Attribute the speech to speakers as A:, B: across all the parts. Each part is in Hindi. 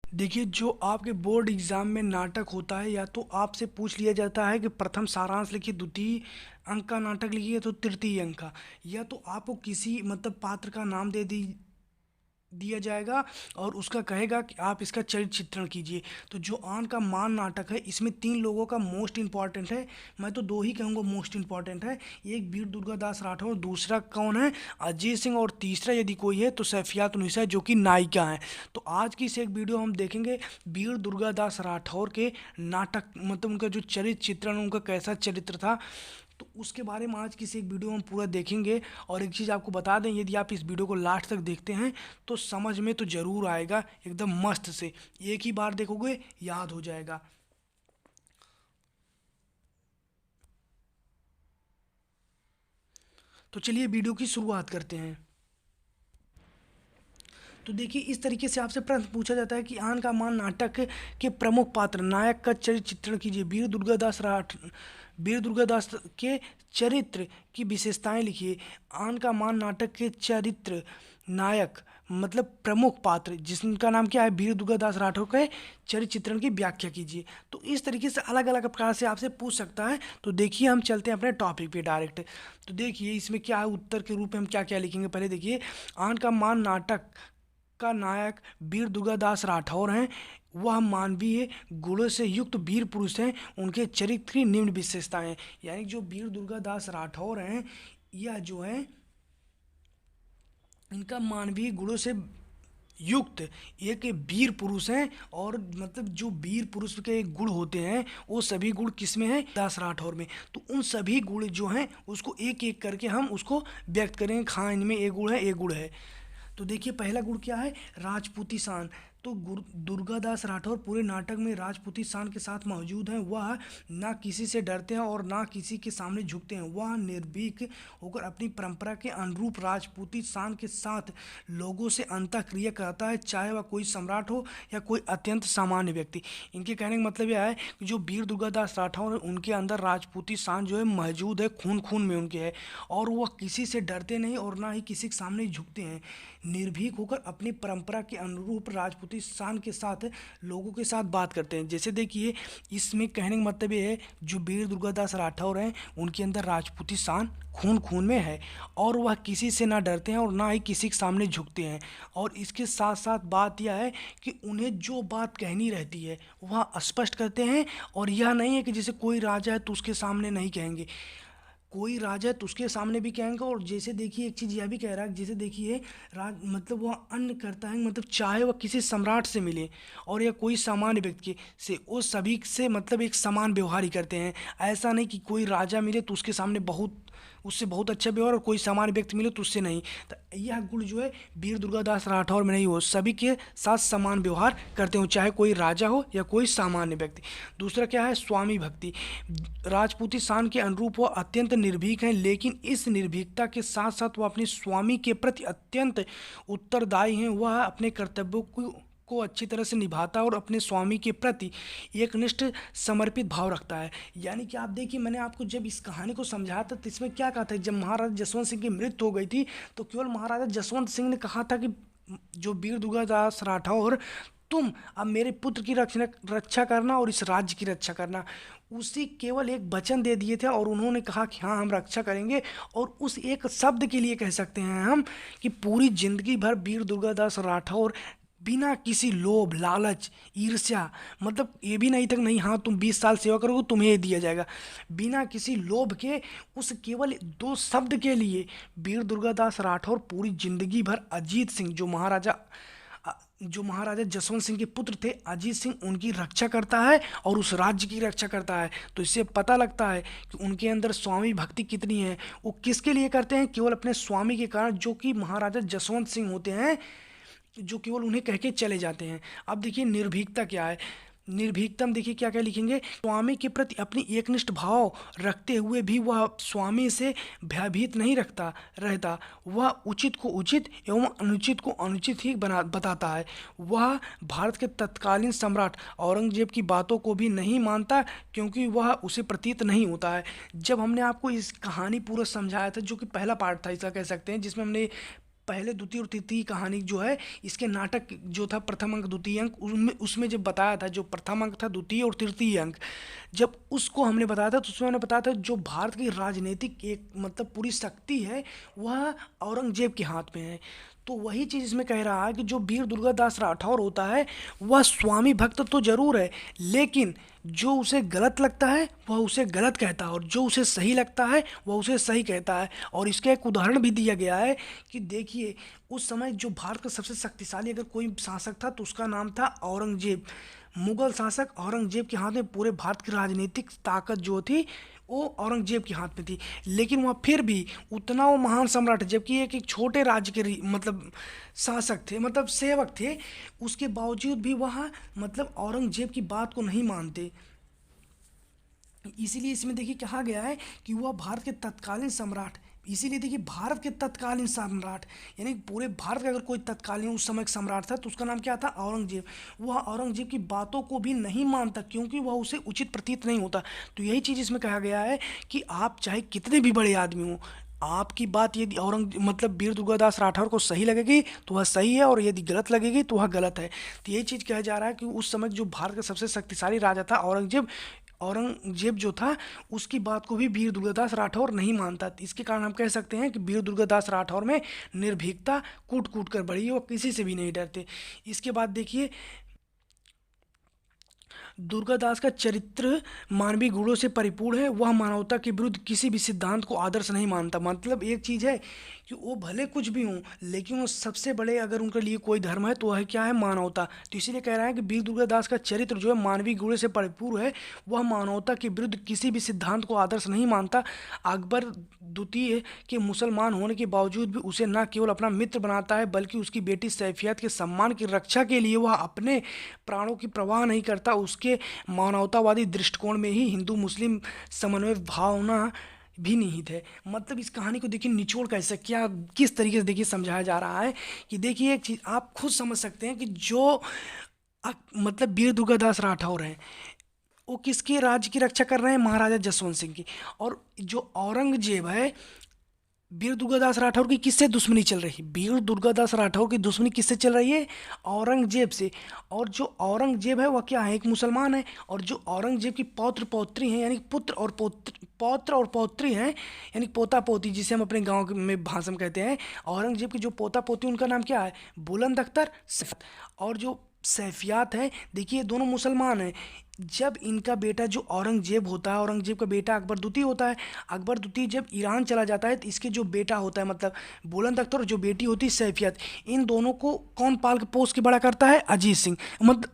A: देखिए, जो आपके बोर्ड एग्ज़ाम में नाटक होता है, या तो आपसे पूछ लिया जाता है कि प्रथम सारांश लिखिए, द्वितीय अंक का नाटक लिखिए तो तृतीय अंक का, या तो आपको किसी मतलब पात्र का नाम दिया जाएगा और उसका कहेगा कि आप इसका चरित्र चित्रण कीजिए। तो जो आन का मान नाटक है, इसमें तीन लोगों का मोस्ट इम्पॉर्टेंट है। मैं तो दो ही कहूँगा मोस्ट इम्पॉर्टेंट है। एक वीर दुर्गादास राठौर, दूसरा कौन है, अजय सिंह, और तीसरा यदि कोई है तो सैफियातुन्निसा जो कि नायिका है। तो आज की इस एक वीडियो हम देखेंगे वीर दुर्गादास राठौर के नाटक, मतलब उनका जो चरित्र चित्रण, उनका कैसा चरित्र था, तो उसके बारे में आज की इस एक वीडियो में हम पूरा देखेंगे। और एक चीज़ आपको बता दें, यदि आप इस वीडियो को लास्ट तक देखते हैं तो समझ में तो ज़रूर आएगा, एकदम मस्त से, एक ही बार देखोगे याद हो जाएगा। तो चलिए वीडियो की शुरुआत करते हैं। तो देखिए, इस तरीके से आपसे प्रश्न पूछा जाता है कि आन का मान नाटक के प्रमुख पात्र नायक का चरित्र चित्रण कीजिए। वीर दुर्गादास के चरित्र की विशेषताएं लिखिए। आन का मान नाटक के चरित्र नायक मतलब प्रमुख पात्र जिसका नाम क्या है, वीर दुर्गादास राठौर के चरित्र चित्रण की व्याख्या कीजिए। तो इस तरीके से अलग अलग प्रकार से आपसे पूछ सकता है। तो देखिए, हम चलते हैं अपने टॉपिक पे डायरेक्ट। तो देखिए, इसमें क्या है, उत्तर के रूप में हम क्या क्या लिखेंगे। पहले देखिए, आन का मान नाटक का नायक वीर दुर्गादास राठौर हैं। वह मानवीय गुणों से युक्त वीर पुरुष हैं। उनके चरित्र की निम्न विशेषताएं, यानी जो वीर दुर्गादास राठौर हैं, यह जो है इनका मानवीय गुणों से युक्त एक वीर पुरुष हैं। और मतलब जो वीर पुरुष के गुण होते हैं, वो सभी गुण किस में हैं, दास राठौर में। तो उन सभी गुण जो हैं उसको एक एक करके हम उसको व्यक्त करेंगे। हाँ, इनमें एक गुण है, एक गुण है। तो देखिए, पहला गुण क्या है, राजपूती शान। तो दुर्गादास राठौर पूरे नाटक में राजपूती शान के साथ मौजूद हैं। वह ना किसी से डरते हैं और ना किसी के सामने झुकते हैं। वह निर्भीक होकर अपनी परंपरा के अनुरूप राजपूती शान के साथ लोगों से अंतःक्रिया करता है, चाहे वह कोई सम्राट हो या कोई अत्यंत सामान्य व्यक्ति। इनके कहने का मतलब यह है कि जो वीर दुर्गादास राठौर है, उनके अंदर राजपूती शान जो है मौजूद है, खून खून में उनके है। और वह किसी से डरते नहीं और ना ही किसी के सामने झुकते हैं। निर्भीक होकर अपनी परंपरा के अनुरूप राजपूती शान के साथ लोगों के साथ बात करते हैं। जैसे देखिए, इसमें कहने का मतलब ये है, जो वीर दुर्गादास राठौर हैं उनके अंदर राजपूती शान खून खून में है, और वह किसी से ना डरते हैं और ना ही किसी के सामने झुकते हैं। और इसके साथ साथ बात यह है कि उन्हें जो बात कहनी रहती है वह स्पष्ट करते हैं। और यह नहीं है कि जैसे कोई राजा है तो उसके सामने नहीं कहेंगे, कोई राजा है तो उसके सामने भी कहेंगे। और जैसे देखिए, एक चीज़ यह भी कह रहा है, जैसे देखिए, राज मतलब वह अन्न करता है, मतलब चाहे वह किसी सम्राट से मिले और या कोई सामान्य व्यक्ति से, वो सभी से मतलब एक समान व्यवहार ही करते हैं। ऐसा नहीं कि कोई राजा मिले तो उसके सामने उससे बहुत अच्छा व्यवहार, और कोई सामान्य व्यक्ति मिले तो उससे नहीं। तो यह गुण जो है वीर दुर्गादास राठौर में नहीं हो, सभी के साथ समान व्यवहार करते हो, चाहे कोई राजा हो या कोई सामान्य व्यक्ति। दूसरा क्या है, स्वामी भक्ति। राजपूती शान के अनुरूप वह अत्यंत निर्भीक हैं, लेकिन इस निर्भीकता के साथ साथ वह अपने स्वामी के प्रति अत्यंत उत्तरदायी हैं। वह अपने कर्तव्यों को अच्छी तरह से निभाता है और अपने स्वामी के प्रति एकनिष्ठ समर्पित भाव रखता है। यानी कि आप देखिए, मैंने आपको जब इस कहानी को समझाया था तो इसमें क्या कहा था, जब महाराजा जसवंत सिंह की मृत्यु हो गई थी तो केवल महाराजा जसवंत सिंह ने कहा था कि जो वीर दुर्गादास राठौर, तुम अब मेरे पुत्र की रक्षा करना और इस राज्य की रक्षा करना। उसी केवल एक वचन दे दिए थे और उन्होंने कहा कि हाँ, हम रक्षा करेंगे। और उस एक शब्द के लिए कह सकते हैं हम कि पूरी जिंदगी भर वीर दुर्गादास राठौर बिना किसी लोभ, लालच, ईर्ष्या, मतलब ये भी नहीं तक नहीं, हाँ तुम 20 साल सेवा करोगे तुम्हें ये दिया जाएगा, बिना किसी लोभ के, उस केवल दो शब्द के लिए वीर दुर्गादास राठौर पूरी जिंदगी भर अजीत सिंह, जो महाराजा जसवंत सिंह के पुत्र थे, अजीत सिंह, उनकी रक्षा करता है और उस राज्य की रक्षा करता है। तो इससे पता लगता है कि उनके अंदर स्वामी भक्ति कितनी है। वो किसके लिए करते हैं, केवल अपने स्वामी के कारण, जो कि महाराजा जसवंत सिंह होते हैं, जो केवल उन्हें कह के चले जाते हैं। अब देखिए, निर्भीकता क्या है। निर्भीकता में देखिए क्या क्या लिखेंगे, स्वामी के प्रति अपनी एकनिष्ठ भाव रखते हुए भी वह स्वामी से भयभीत नहीं रहता। वह उचित को उचित एवं अनुचित को अनुचित ही बताता है। वह भारत के तत्कालीन सम्राट औरंगजेब की बातों को भी नहीं मानता, क्योंकि वह उसे प्रतीत नहीं होता है। जब हमने आपको इस कहानी पूरा समझाया था, जो कि पहला पार्ट था इसका कह सकते हैं, जिसमें हमने पहले द्वितीय और तृतीय कहानी जो है इसके नाटक जो था प्रथम अंक द्वितीय अंक उनमें उसमें जब बताया था, जो प्रथम अंक था द्वितीय और तृतीय अंक जब उसको हमने बताया था तो उसमें हमने बताया था जो भारत की राजनीतिक एक मतलब पूरी शक्ति है वह औरंगजेब के हाथ में है। तो वही चीज़ इसमें कह रहा है कि जो वीर दुर्गादास राठौर होता है वह स्वामी भक्त तो जरूर है, लेकिन जो उसे गलत लगता है वह उसे गलत कहता है और जो उसे सही लगता है वह उसे सही कहता है। और इसका एक उदाहरण भी दिया गया है कि देखिए उस समय जो भारत का सबसे शक्तिशाली अगर कोई शासक था तो उसका नाम था औरंगजेब। मुगल शासक औरंगजेब के हाथ में पूरे भारत की राजनीतिक ताकत जो थी वो औरंगजेब के हाथ में थी, लेकिन वह फिर भी उतना वो महान सम्राट है, जबकि एक छोटे राज्य के मतलब शासक थे, मतलब सेवक थे, उसके बावजूद भी वह मतलब औरंगजेब की बात को नहीं मानते। इसीलिए इसमें देखिए कहा गया है कि वह भारत के तत्कालीन सम्राट, इसीलिए देखिए भारत के तत्कालीन सम्राट यानी पूरे भारत का अगर कोई तत्कालीन उस समय का सम्राट था तो उसका नाम क्या था, औरंगजेब। वह औरंगजेब की बातों को भी नहीं मानता क्योंकि वह उसे उचित प्रतीत नहीं होता। तो यही चीज़ इसमें कहा गया है कि आप चाहे कितने भी बड़े आदमी हों, आपकी बात यदि मतलब वीर दुर्गादास राठौर को सही लगेगी तो वह सही है और यदि गलत लगेगी तो वह गलत है। तो यही चीज़ कहा जा रहा है कि उस समय जो भारत का सबसे शक्तिशाली राजा था औरंगजेब, औरंगजेब जो था उसकी बात को भी वीर दुर्गादास राठौर नहीं मानता। इसके कारण हम कह सकते हैं कि वीर दुर्गादास राठौर में निर्भीकता कूट कूट कर बढ़ी, वो किसी से भी नहीं डरते। इसके बाद देखिए दुर्गादास का चरित्र मानवीय गुणों से परिपूर्ण है, वह मानवता के विरुद्ध किसी भी सिद्धांत को आदर्श नहीं मानता। मतलब एक चीज़ है कि वो भले कुछ भी हों लेकिन वो सबसे बड़े अगर उनके लिए कोई धर्म है तो वह क्या है, मानवता। तो इसीलिए कह रहा है कि वीर दुर्गादास का चरित्र जो है मानवीय गुणों से परिपूर्ण है, वह मानवता के विरुद्ध किसी भी सिद्धांत को आदर्श नहीं मानता। अकबर द्वितीय के मुसलमान होने के बावजूद भी उसे न केवल अपना मित्र बनाता है बल्कि उसकी बेटी सैफियत के सम्मान की रक्षा के लिए वह अपने प्राणों की परवाह नहीं करता। उसके मानवतावादी दृष्टिकोण में ही हिंदू मुस्लिम समन्वय भावना भी निहित है। मतलब इस कहानी को देखिए निचोड़ कैसे क्या किस तरीके से देखिए समझाया जा रहा है कि देखिए एक चीज़ आप खुद समझ सकते हैं कि जो मतलब वीर दुर्गादास राठौर हैं वो किसके राज्य की रक्षा कर रहे हैं, महाराजा जसवंत सिंह की। और जो औरंगजेब है वीर दुर्गादास राठौर की किससे दुश्मनी चल रही है, वीर दुर्गादास राठौर की दुश्मनी किससे चल रही है, औरंगजेब से। और जो औरंगजेब है वह क्या है, एक मुसलमान है। और जो औरंगजेब की पौत्र पौत्री हैं यानी पौत्र और पौत्री हैं यानी पोता पोती, जिसे हम अपने गांव में भाषा में कहते हैं। औरंगजेब की जो पोता पोती उनका नाम क्या है, बुलंद अख्तर सैफ। और जो सैफियात है देखिए दोनों मुसलमान हैं। जब इनका बेटा जो औरंगजेब होता है, औरंगजेब का बेटा अकबर द्वितीय होता है, अकबर द्वितीय जब ईरान चला जाता है तो इसके जो बेटा होता है मतलब बुलंद अख्तर और जो बेटी होती है सैफियत, इन दोनों को कौन पाल के पोस के बड़ा करता है, अजीत सिंह। मतलब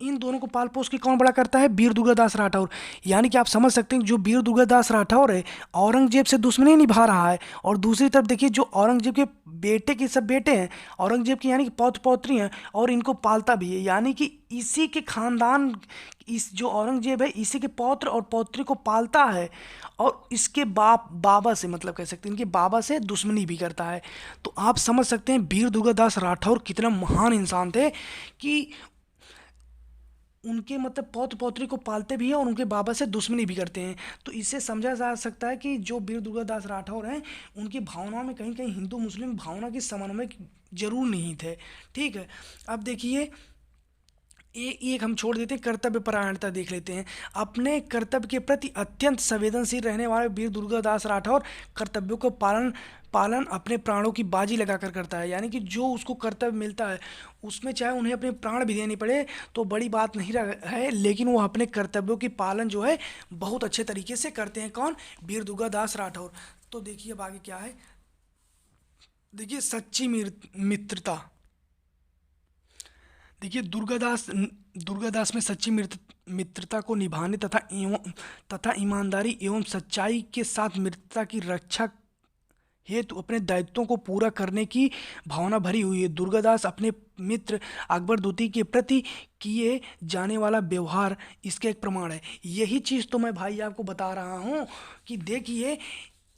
A: इन दोनों को पाल पोस के कौन बड़ा करता है, वीर दुर्गादास राठौर। यानी कि आप समझ सकते हैं जो वीर दुर्गादास राठौर है औरंगजेब से दुश्मनी निभा रहा है। और दूसरी तरफ देखिए जो औरंगजेब के बेटे के सब बेटे हैं औरंगजेब की यानी कि पौत्र पौत्री हैं और इनको पालता भी है, यानी कि इसी के खानदान, इस जो औरंगजेब है इसी के पौत्र और पौत्री को पालता है और इसके बाबा से मतलब कह सकते हैं इनके बाबा से दुश्मनी भी करता है। तो आप समझ सकते हैं वीर दुर्गादास राठौर कितना महान इंसान थे कि उनके मतलब पौत्र पौत्री को पालते भी हैं और उनके बाबा से दुश्मनी भी करते हैं। तो इससे समझा जा सकता है कि जो वीर दुर्गादास राठौर हैं उनकी भावनाओं में कहीं कहीं हिंदू मुस्लिम भावना की समन्वय जरूर नहीं थे। ठीक है, अब देखिए एक हम छोड़ देते हैं, कर्तव्य परायणता देख लेते हैं। अपने कर्तव्य के प्रति अत्यंत संवेदनशील रहने वाले वीर दुर्गादास राठौर कर्तव्यों को पालन अपने प्राणों की बाजी लगाकर करता है। यानी कि जो उसको कर्तव्य मिलता है उसमें चाहे उन्हें अपने प्राण भी देने पड़े तो बड़ी बात नहीं है, लेकिन वो अपने कर्तव्यों की पालन जो है बहुत अच्छे तरीके से करते हैं। कौन, वीर दुर्गादास राठौर। तो देखिए अब आगे क्या है, देखिए सच्ची मित्रता। देखिए दुर्गादास में सच्ची मित्रता को निभाने तथा ईमानदारी एवं सच्चाई के साथ मित्रता की रक्षा हेतु अपने दायित्वों को पूरा करने की भावना भरी हुई है। दुर्गादास अपने मित्र अकबर द्वितीय के प्रति किए जाने वाला व्यवहार इसका एक प्रमाण है। यही चीज़ तो मैं भाई आपको बता रहा हूँ कि देखिए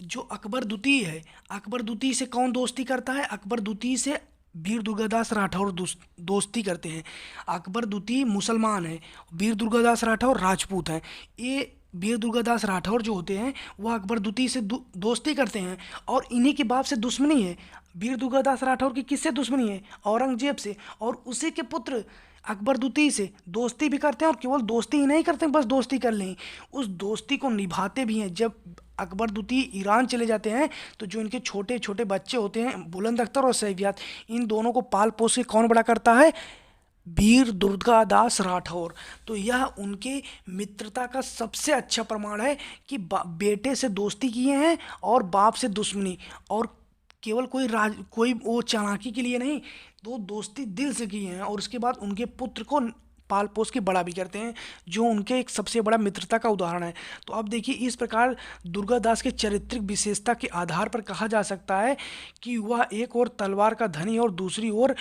A: जो अकबर द्वितीय है, अकबर द्वितीय से कौन दोस्ती करता है, अकबर द्वितीय से वीर दुर्गादास राठौर दोस्ती करते हैं। अकबर द्वितीय मुसलमान है, वीर दुर्गादास राठौर राजपूत हैं। ये वीर दुर्गादास राठौर जो होते हैं वह अकबर द्वितीय से दोस्ती करते हैं और इन्हीं के बाप से दुश्मनी है। वीर दुर्गादास राठौर की किससे दुश्मनी है? औरंगजेब से। और उसी के पुत्र अकबर द्वितीय से दोस्ती भी करते हैं, और केवल दोस्ती ही नहीं करते बस दोस्ती कर लें, उस दोस्ती को निभाते भी हैं। जब अकबर द्वितीय ईरान चले जाते हैं तो जो इनके छोटे छोटे बच्चे होते हैं बुलंद अख्तर और सैफियात, इन दोनों को पाल पोस के कौन बड़ा करता है? वीर दुर्गादास राठौर। तो यह उनके मित्रता का सबसे अच्छा प्रमाण है कि बेटे से दोस्ती किए हैं और बाप से दुश्मनी, और केवल कोई वो चालाकी के लिए नहीं, तो दोस्ती दिल से किए हैं। और उसके बाद उनके पुत्र को पाल पोस के बड़ा भी करते हैं, जो उनके एक सबसे बड़ा मित्रता का उदाहरण है। तो अब देखिए, इस प्रकार दुर्गादास के चारित्रिक विशेषता के आधार पर कहा जा सकता है कि वह एक और तलवार का धनी और दूसरी ओर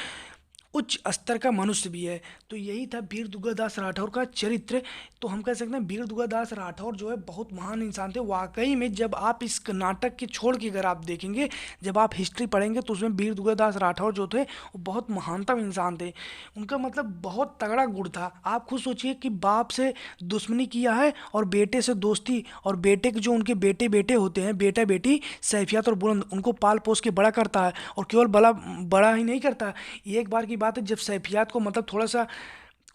A: उच्च स्तर का मनुष्य भी है। तो यही था वीर दुर्गादास राठौर का चरित्र। तो हम कह सकते हैं वीर दुर्गादास राठौर जो है बहुत महान इंसान थे वाकई में। जब आप इस नाटक के छोड़ के अगर आप देखेंगे, जब आप हिस्ट्री पढ़ेंगे तो उसमें वीर दुर्गादास राठौर जो थे वो बहुत महानतम इंसान थे। उनका मतलब बहुत तगड़ा गुण था। आप खुद सोचिए कि बाप से दुश्मनी किया है और बेटे से दोस्ती, और बेटे के जो उनके बेटे बेटे होते हैं, बेटा बेटी सैफियत और बुलंद, उनको पाल पोस के बड़ा करता है। और केवल बड़ा बड़ा ही नहीं करता, एक बार की बात है जब सैफियत को मतलब थोड़ा सा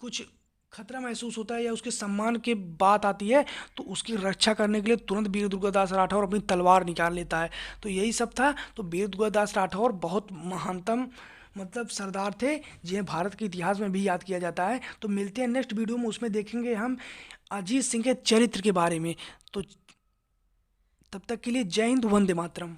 A: कुछ खतरा महसूस होता है या उसके सम्मान की बात आती है, तो उसकी रक्षा करने के लिए तुरंत वीर दुर्गादास राठौर अपनी तलवार निकाल लेता है। तो यही सब था। तो वीर दुर्गादास राठौर बहुत महानतम मतलब सरदार थे, जिन्हें भारत के इतिहास में भी याद किया जाता है। तो मिलते हैं नेक्स्ट वीडियो में, उसमें देखेंगे हम अजीत सिंह के चरित्र के बारे में। तो तब तक के लिए जय हिंद, वंदे मातरम।